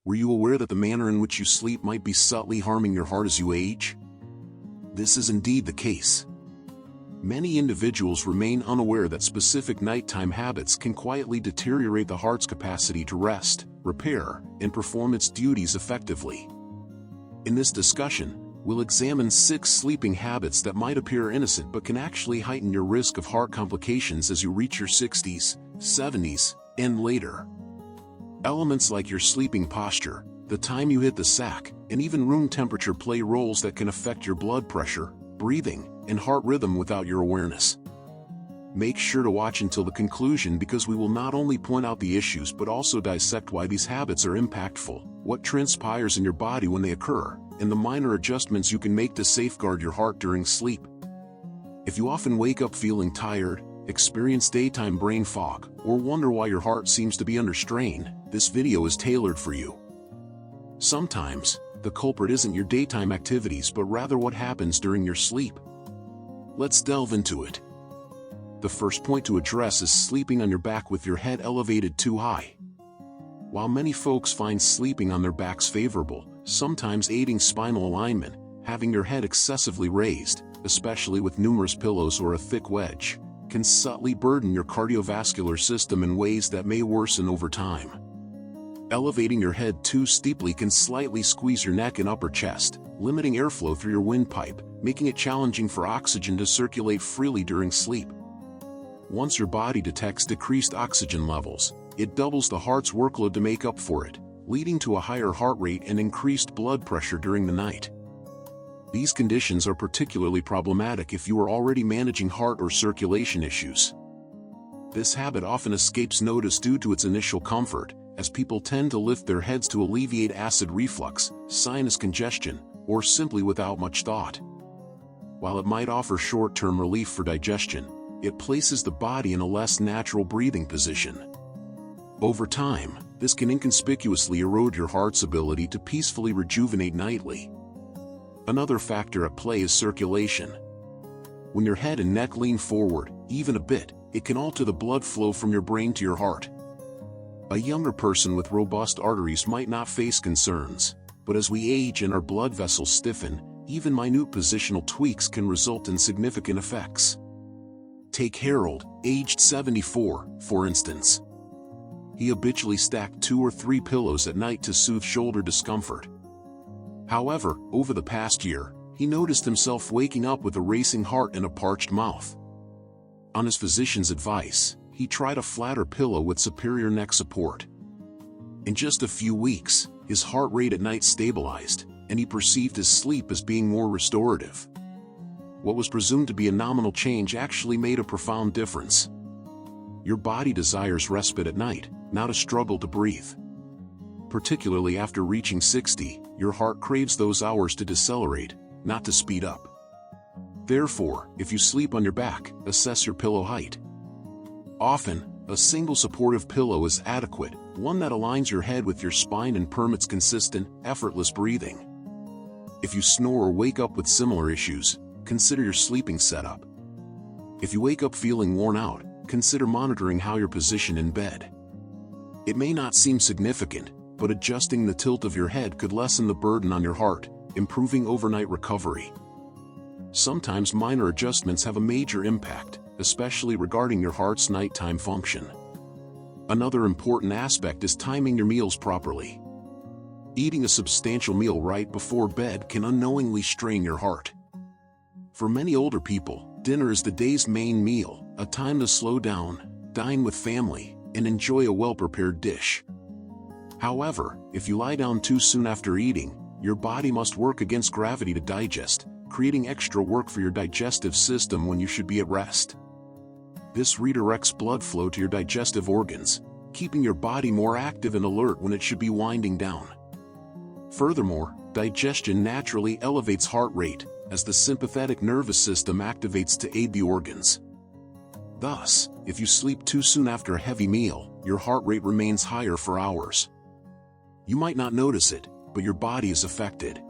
Were you aware that the manner in which you sleep might be subtly harming your heart as you age? This is indeed the case. Many individuals remain unaware that specific nighttime habits can quietly deteriorate the heart's capacity to rest, repair, and perform its duties effectively. In this discussion, we'll examine 6 sleeping habits that might appear innocent but can actually heighten your risk of heart complications as you reach your 60s, 70s, and later. Elements like your sleeping posture, the time you hit the sack, and even room temperature play roles that can affect your blood pressure, breathing, and heart rhythm without your awareness. Make sure to watch until the conclusion because we will not only point out the issues but also dissect why these habits are impactful, what transpires in your body when they occur, and the minor adjustments you can make to safeguard your heart during sleep. If you often wake up feeling tired, experience daytime brain fog, or wonder why your heart seems to be under strain, this video is tailored for you. Sometimes, the culprit isn't your daytime activities but rather what happens during your sleep. Let's delve into it. The first point to address is sleeping on your back with your head elevated too high. While many folks find sleeping on their backs favorable, sometimes aiding spinal alignment, having your head excessively raised, especially with numerous pillows or a thick wedge, can subtly burden your cardiovascular system in ways that may worsen over time. Elevating your head too steeply can slightly squeeze your neck and upper chest, limiting airflow through your windpipe, making it challenging for oxygen to circulate freely during sleep. Once your body detects decreased oxygen levels, it doubles the heart's workload to make up for it, leading to a higher heart rate and increased blood pressure during the night. These conditions are particularly problematic if you are already managing heart or circulation issues. This habit often escapes notice due to its initial comfort, as people tend to lift their heads to alleviate acid reflux, sinus congestion, or simply without much thought. While it might offer short-term relief for digestion, it places the body in a less natural breathing position. Over time, this can inconspicuously erode your heart's ability to peacefully rejuvenate nightly. Another factor at play is circulation. When your head and neck lean forward, even a bit, it can alter the blood flow from your brain to your heart. A younger person with robust arteries might not face concerns, but as we age and our blood vessels stiffen, even minute positional tweaks can result in significant effects. Take Harold, aged 74, for instance. He habitually stacked 2 or 3 pillows at night to soothe shoulder discomfort. However, over the past year, he noticed himself waking up with a racing heart and a parched mouth. On his physician's advice, he tried a flatter pillow with superior neck support. In just a few weeks, his heart rate at night stabilized, and he perceived his sleep as being more restorative. What was presumed to be a nominal change actually made a profound difference. Your body desires respite at night, not a struggle to breathe. Particularly after reaching 60, your heart craves those hours to decelerate, not to speed up. Therefore, if you sleep on your back, assess your pillow height. Often, a single supportive pillow is adequate, one that aligns your head with your spine and permits consistent, effortless breathing. If you snore or wake up with similar issues, consider your sleeping setup. If you wake up feeling worn out, consider monitoring how you're positioned in bed. It may not seem significant, but adjusting the tilt of your head could lessen the burden on your heart, improving overnight recovery. Sometimes minor adjustments have a major impact, especially regarding your heart's nighttime function. Another important aspect is timing your meals properly. Eating a substantial meal right before bed can unknowingly strain your heart. For many older people, dinner is the day's main meal, a time to slow down, dine with family, and enjoy a well-prepared dish. However, if you lie down too soon after eating, your body must work against gravity to digest, creating extra work for your digestive system when you should be at rest. This redirects blood flow to your digestive organs, keeping your body more active and alert when it should be winding down. Furthermore, digestion naturally elevates heart rate, as the sympathetic nervous system activates to aid the organs. Thus, if you sleep too soon after a heavy meal, your heart rate remains higher for hours. You might not notice it, but your body is affected.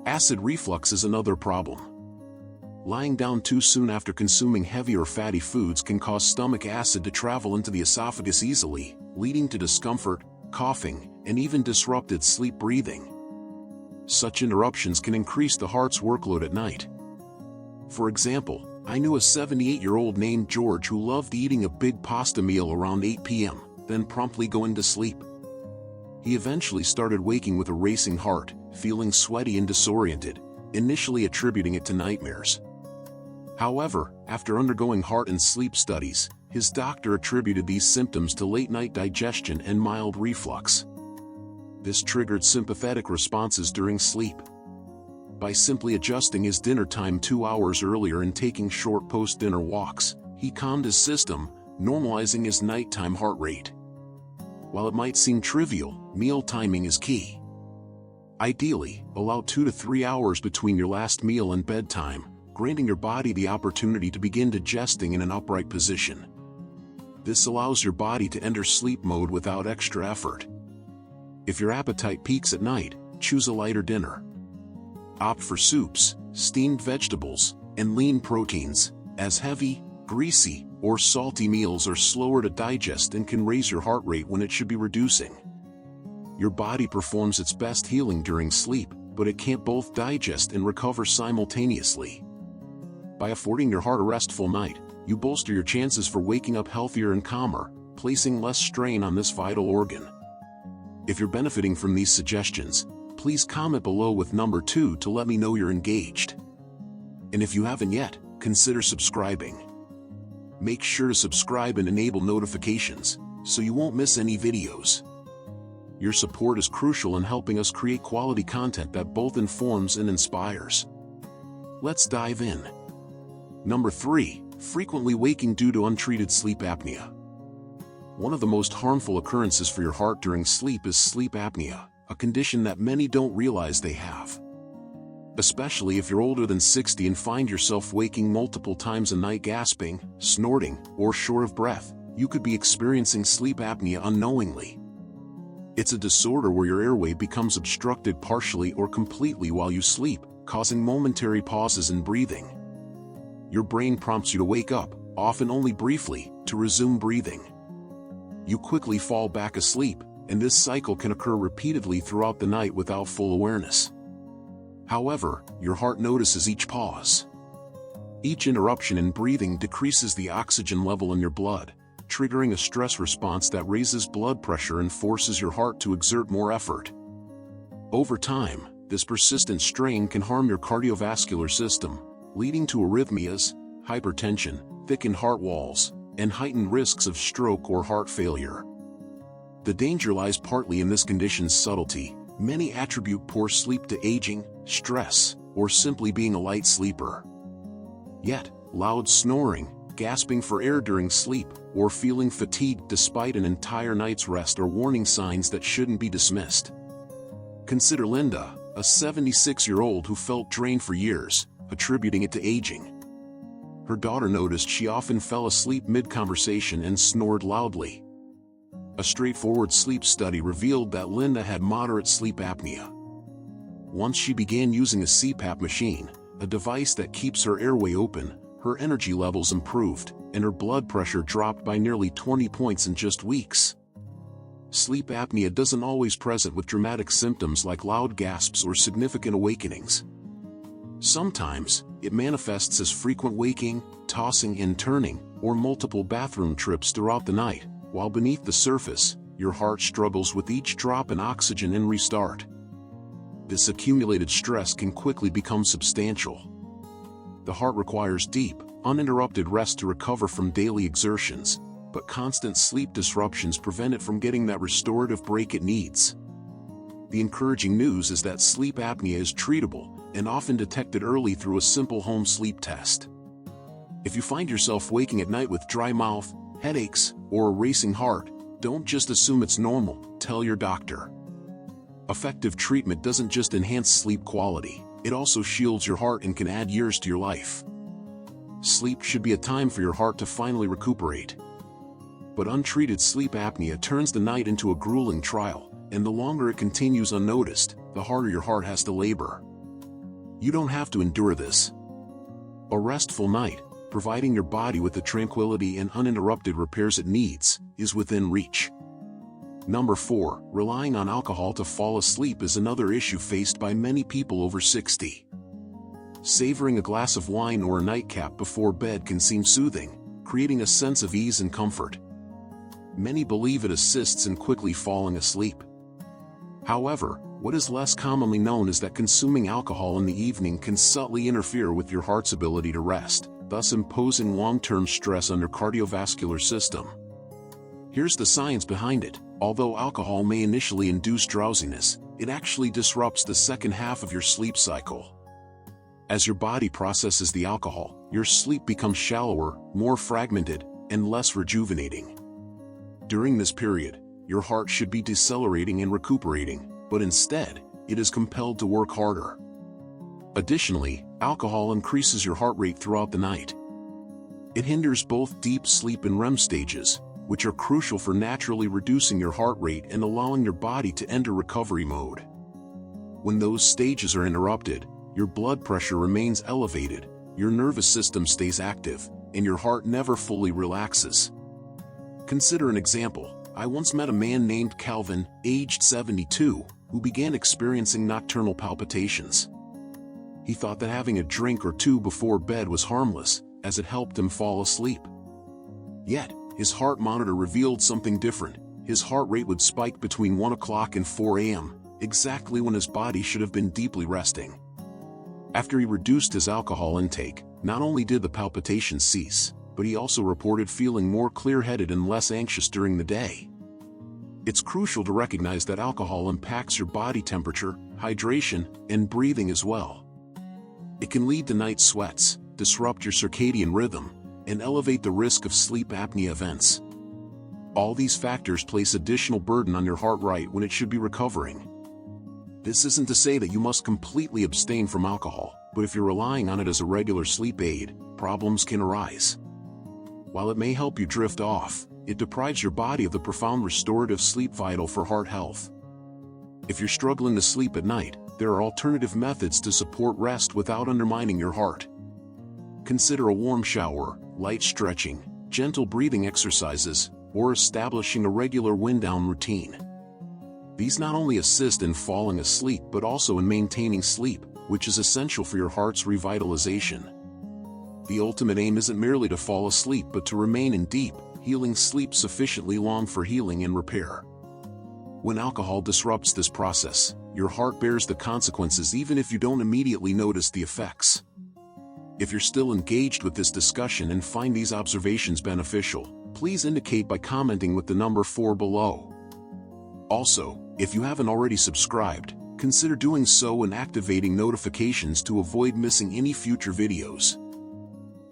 Acid reflux is another problem. Lying down too soon after consuming heavy or fatty foods can cause stomach acid to travel into the esophagus easily, leading to discomfort, coughing, and even disrupted sleep breathing. Such interruptions can increase the heart's workload at night. For example, I knew a 78-year-old named George who loved eating a big pasta meal around 8 p.m., then promptly going to sleep. He eventually started waking with a racing heart, feeling sweaty and disoriented, initially attributing it to nightmares. However, after undergoing heart and sleep studies, his doctor attributed these symptoms to late-night digestion and mild reflux. This triggered sympathetic responses during sleep. By simply adjusting his dinner time 2 hours earlier and taking short post-dinner walks, he calmed his system, normalizing his nighttime heart rate. While it might seem trivial, meal timing is key. Ideally, allow 2 to 3 hours between your last meal and bedtime, granting your body the opportunity to begin digesting in an upright position. This allows your body to enter sleep mode without extra effort. If your appetite peaks at night, choose a lighter dinner. Opt for soups, steamed vegetables, and lean proteins, as heavy, greasy, or salty meals are slower to digest and can raise your heart rate when it should be reducing. Your body performs its best healing during sleep, but it can't both digest and recover simultaneously. By affording your heart a restful night, you bolster your chances for waking up healthier and calmer, placing less strain on this vital organ. If you're benefiting from these suggestions, please comment below with number 2 to let me know you're engaged. And if you haven't yet, consider subscribing. Make sure to subscribe and enable notifications, so you won't miss any videos. Your support is crucial in helping us create quality content that both informs and inspires. Let's dive in. Number 3, frequently waking due to untreated sleep apnea. One of the most harmful occurrences for your heart during sleep is sleep apnea, a condition that many don't realize they have. Especially if you're older than 60 and find yourself waking multiple times a night gasping, snorting, or short of breath, you could be experiencing sleep apnea unknowingly. It's a disorder where your airway becomes obstructed partially or completely while you sleep, causing momentary pauses in breathing. Your brain prompts you to wake up, often only briefly, to resume breathing. You quickly fall back asleep, and this cycle can occur repeatedly throughout the night without full awareness. However, your heart notices each pause. Each interruption in breathing decreases the oxygen level in your blood, triggering a stress response that raises blood pressure and forces your heart to exert more effort. Over time, this persistent strain can harm your cardiovascular system, leading to arrhythmias, hypertension, thickened heart walls, and heightened risks of stroke or heart failure. The danger lies partly in this condition's subtlety. Many attribute poor sleep to aging, stress, or simply being a light sleeper. Yet, loud snoring, gasping for air during sleep, or feeling fatigued despite an entire night's rest are warning signs that shouldn't be dismissed. Consider Linda, a 76-year-old who felt drained for years, attributing it to aging. Her daughter noticed she often fell asleep mid-conversation and snored loudly. A straightforward sleep study revealed that Linda had moderate sleep apnea. Once she began using a CPAP machine, a device that keeps her airway open, her energy levels improved, and her blood pressure dropped by nearly 20 points in just weeks. Sleep apnea doesn't always present with dramatic symptoms like loud gasps or significant awakenings. Sometimes, it manifests as frequent waking, tossing and turning, or multiple bathroom trips throughout the night, while beneath the surface, your heart struggles with each drop in oxygen and restart. This accumulated stress can quickly become substantial. The heart requires deep, uninterrupted rest to recover from daily exertions, but constant sleep disruptions prevent it from getting that restorative break it needs. The encouraging news is that sleep apnea is treatable, and often detected early through a simple home sleep test. If you find yourself waking at night with dry mouth, headaches, or a racing heart, don't just assume it's normal, tell your doctor. Effective treatment doesn't just enhance sleep quality, it also shields your heart and can add years to your life. Sleep should be a time for your heart to finally recuperate. But untreated sleep apnea turns the night into a grueling trial, and the longer it continues unnoticed, the harder your heart has to labor. You don't have to endure this. A restful night, providing your body with the tranquility and uninterrupted repairs it needs, is within reach. Number 4. Relying on alcohol to fall asleep is another issue faced by many people over 60. Savoring a glass of wine or a nightcap before bed can seem soothing, creating a sense of ease and comfort. Many believe it assists in quickly falling asleep. However, what is less commonly known is that consuming alcohol in the evening can subtly interfere with your heart's ability to rest, thus imposing long-term stress on your cardiovascular system. Here's the science behind it. Although alcohol may initially induce drowsiness, it actually disrupts the second half of your sleep cycle. As your body processes the alcohol, your sleep becomes shallower, more fragmented, and less rejuvenating. During this period, your heart should be decelerating and recuperating, but instead, it is compelled to work harder. Additionally, alcohol increases your heart rate throughout the night. It hinders both deep sleep and REM stages, which are crucial for naturally reducing your heart rate and allowing your body to enter recovery mode. When those stages are interrupted, your blood pressure remains elevated, your nervous system stays active, and your heart never fully relaxes. Consider an example. I once met a man named Calvin, aged 72, who began experiencing nocturnal palpitations. He thought that having a drink or two before bed was harmless, as it helped him fall asleep. Yet, his heart monitor revealed something different. His heart rate would spike between 1 o'clock and 4 a.m., exactly when his body should have been deeply resting. After he reduced his alcohol intake, not only did the palpitations cease, but he also reported feeling more clear-headed and less anxious during the day. It's crucial to recognize that alcohol impacts your body temperature, hydration, and breathing as well. It can lead to night sweats, disrupt your circadian rhythm, and elevate the risk of sleep apnea events. All these factors place additional burden on your heart rate when it should be recovering. This isn't to say that you must completely abstain from alcohol, but if you're relying on it as a regular sleep aid, problems can arise. While it may help you drift off, it deprives your body of the profound restorative sleep vital for heart health. If you're struggling to sleep at night, there are alternative methods to support rest without undermining your heart. Consider a warm shower, light stretching, gentle breathing exercises, or establishing a regular wind-down routine. These not only assist in falling asleep but also in maintaining sleep, which is essential for your heart's revitalization. The ultimate aim isn't merely to fall asleep but to remain in deep, healing sleep sufficiently long for healing and repair. When alcohol disrupts this process, your heart bears the consequences even if you don't immediately notice the effects. If you're still engaged with this discussion and find these observations beneficial, please indicate by commenting with the number 4 below. Also, if you haven't already subscribed, consider doing so and activating notifications to avoid missing any future videos.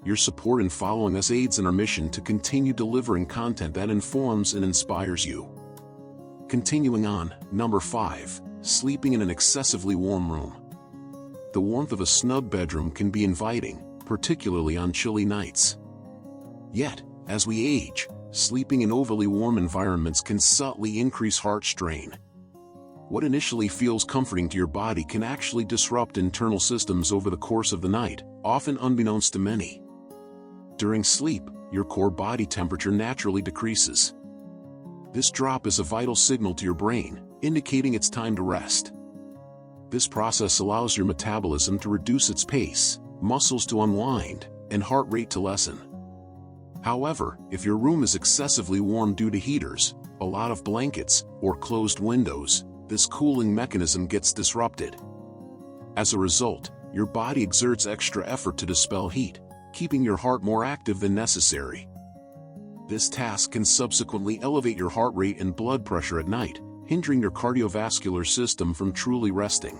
Your support in following us aids in our mission to continue delivering content that informs and inspires you. Continuing on, number 5, sleeping in an excessively warm room. The warmth of a snug bedroom can be inviting, particularly on chilly nights. Yet, as we age, sleeping in overly warm environments can subtly increase heart strain. What initially feels comforting to your body can actually disrupt internal systems over the course of the night, often unbeknownst to many. During sleep, your core body temperature naturally decreases. This drop is a vital signal to your brain, indicating it's time to rest. This process allows your metabolism to reduce its pace, muscles to unwind, and heart rate to lessen. However, if your room is excessively warm due to heaters, a lot of blankets, or closed windows, this cooling mechanism gets disrupted. As a result, your body exerts extra effort to dispel heat, keeping your heart more active than necessary. This task can subsequently elevate your heart rate and blood pressure at night, hindering your cardiovascular system from truly resting.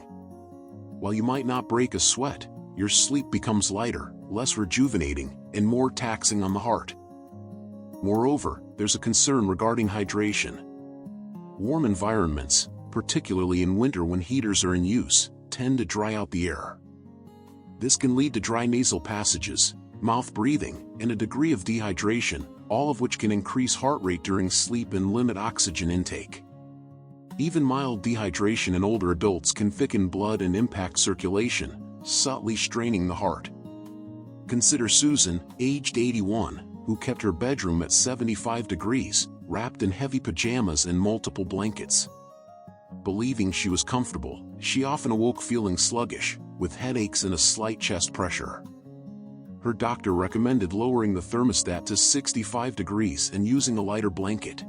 While you might not break a sweat, your sleep becomes lighter, less rejuvenating, and more taxing on the heart. Moreover, there's a concern regarding hydration. Warm environments, particularly in winter when heaters are in use, tend to dry out the air. This can lead to dry nasal passages, mouth breathing, and a degree of dehydration, all of which can increase heart rate during sleep and limit oxygen intake. Even mild dehydration in older adults can thicken blood and impact circulation, subtly straining the heart. Consider Susan, aged 81, who kept her bedroom at 75 degrees, wrapped in heavy pajamas and multiple blankets. Believing she was comfortable, she often awoke feeling sluggish, with headaches and a slight chest pressure. Her doctor recommended lowering the thermostat to 65 degrees and using a lighter blanket.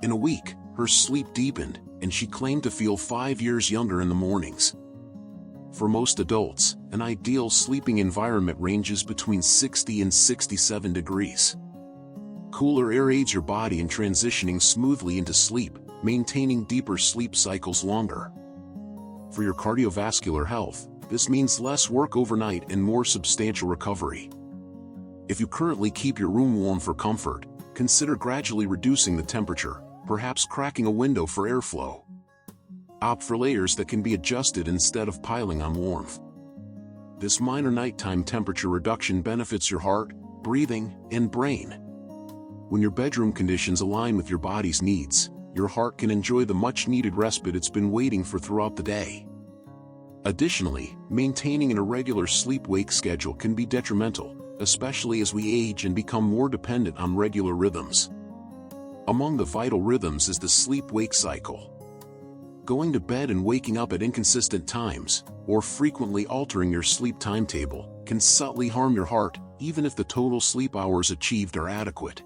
In a week, her sleep deepened, and she claimed to feel 5 years younger in the mornings. For most adults, an ideal sleeping environment ranges between 60 and 67 degrees. Cooler air aids your body in transitioning smoothly into sleep, maintaining deeper sleep cycles longer. For your cardiovascular health, this means less work overnight and more substantial recovery. If you currently keep your room warm for comfort, consider gradually reducing the temperature, perhaps cracking a window for airflow. Opt for layers that can be adjusted instead of piling on warmth. This minor nighttime temperature reduction benefits your heart, breathing, and brain. When your bedroom conditions align with your body's needs, your heart can enjoy the much-needed respite it's been waiting for throughout the day. Additionally, maintaining an irregular sleep-wake schedule can be detrimental, especially as we age and become more dependent on regular rhythms. Among the vital rhythms is the sleep-wake cycle. Going to bed and waking up at inconsistent times, or frequently altering your sleep timetable, can subtly harm your heart, even if the total sleep hours achieved are adequate.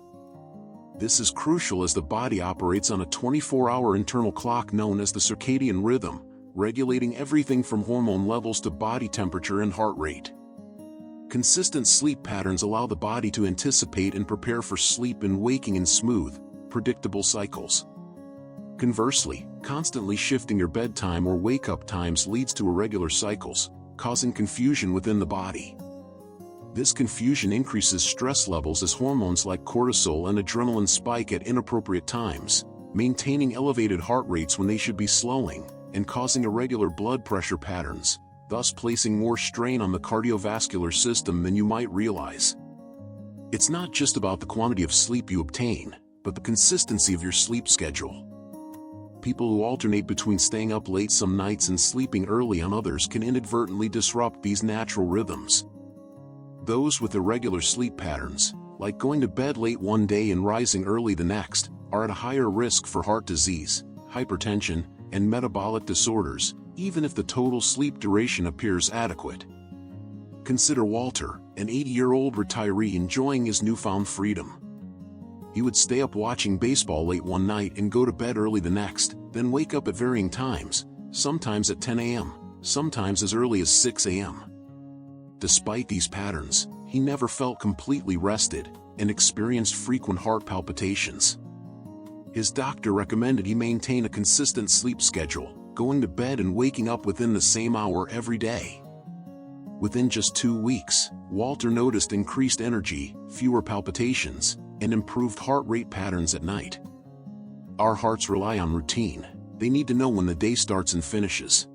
This is crucial as the body operates on a 24-hour internal clock known as the circadian rhythm, regulating everything from hormone levels to body temperature and heart rate. Consistent sleep patterns allow the body to anticipate and prepare for sleep and waking in smooth, predictable cycles. Conversely, constantly shifting your bedtime or wake-up times leads to irregular cycles, causing confusion within the body. This confusion increases stress levels as hormones like cortisol and adrenaline spike at inappropriate times, maintaining elevated heart rates when they should be slowing, and causing irregular blood pressure patterns, thus placing more strain on the cardiovascular system than you might realize. It's not just about the quantity of sleep you obtain, but the consistency of your sleep schedule. People who alternate between staying up late some nights and sleeping early on others can inadvertently disrupt these natural rhythms. Those with irregular sleep patterns, like going to bed late one day and rising early the next, are at a higher risk for heart disease, hypertension, and metabolic disorders, even if the total sleep duration appears adequate. Consider Walter, an 80-year-old retiree enjoying his newfound freedom. He would stay up watching baseball late one night and go to bed early the next, then wake up at varying times, sometimes at 10 a.m., sometimes as early as 6 a.m. Despite these patterns, he never felt completely rested and experienced frequent heart palpitations. His doctor recommended he maintain a consistent sleep schedule, going to bed and waking up within the same hour every day. Within just 2 weeks, Walter noticed increased energy, fewer palpitations, and improved heart rate patterns at night. Our hearts rely on routine. They need to know when the day starts and finishes.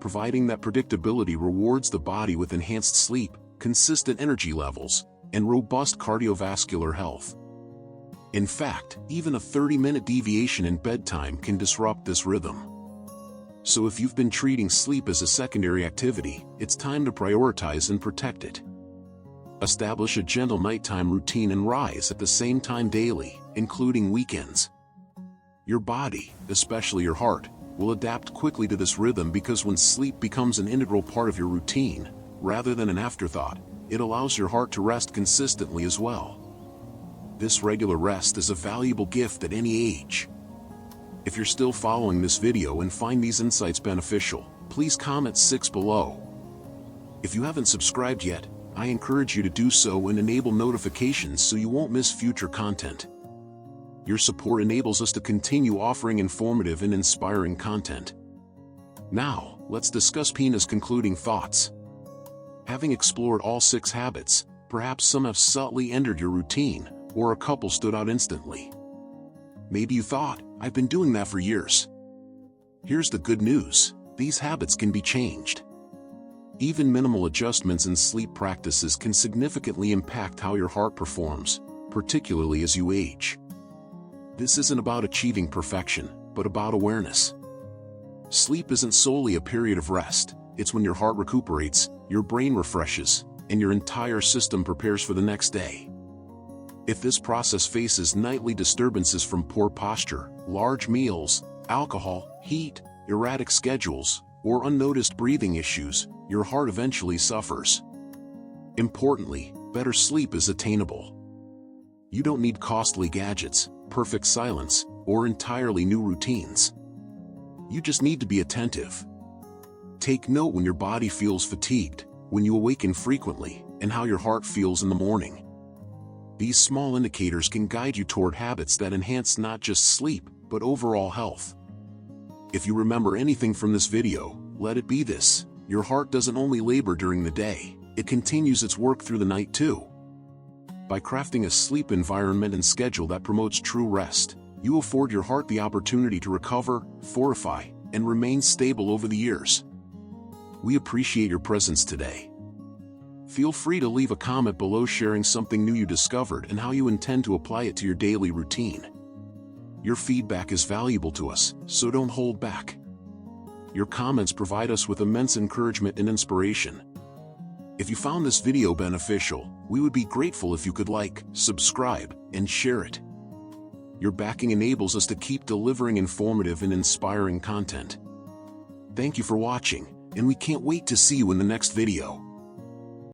Providing that predictability rewards the body with enhanced sleep, consistent energy levels, and robust cardiovascular health. In fact, even a 30-minute deviation in bedtime can disrupt this rhythm. So if you've been treating sleep as a secondary activity, it's time to prioritize and protect it. Establish a gentle nighttime routine and rise at the same time daily, including weekends. Your body, especially your heart, will adapt quickly to this rhythm because when sleep becomes an integral part of your routine, rather than an afterthought, it allows your heart to rest consistently as well. This regular rest is a valuable gift at any age. If you're still following this video and find these insights beneficial, please comment 6 below. If you haven't subscribed yet, I encourage you to do so and enable notifications so you won't miss future content. Your support enables us to continue offering informative and inspiring content. Now, let's discuss Pina's concluding thoughts. Having explored all 6 habits, perhaps some have subtly entered your routine, or a couple stood out instantly. Maybe you thought, I've been doing that for years. Here's the good news, these habits can be changed. Even minimal adjustments in sleep practices can significantly impact how your heart performs, particularly as you age. This isn't about achieving perfection, but about awareness. Sleep isn't solely a period of rest, it's when your heart recuperates, your brain refreshes, and your entire system prepares for the next day. If this process faces nightly disturbances from poor posture, large meals, alcohol, heat, erratic schedules, or unnoticed breathing issues, your heart eventually suffers. Importantly, better sleep is attainable. You don't need costly gadgets, perfect silence, or entirely new routines. You just need to be attentive. Take note when your body feels fatigued, when you awaken frequently, and how your heart feels in the morning. These small indicators can guide you toward habits that enhance not just sleep, but overall health. If you remember anything from this video, let it be this: your heart doesn't only labor during the day, it continues its work through the night too. By crafting a sleep environment and schedule that promotes true rest, you afford your heart the opportunity to recover, fortify, and remain stable over the years. We appreciate your presence today. Feel free to leave a comment below sharing something new you discovered and how you intend to apply it to your daily routine. Your feedback is valuable to us, so don't hold back. Your comments provide us with immense encouragement and inspiration. If you found this video beneficial, we would be grateful if you could like, subscribe, and share it. Your backing enables us to keep delivering informative and inspiring content. Thank you for watching, and we can't wait to see you in the next video.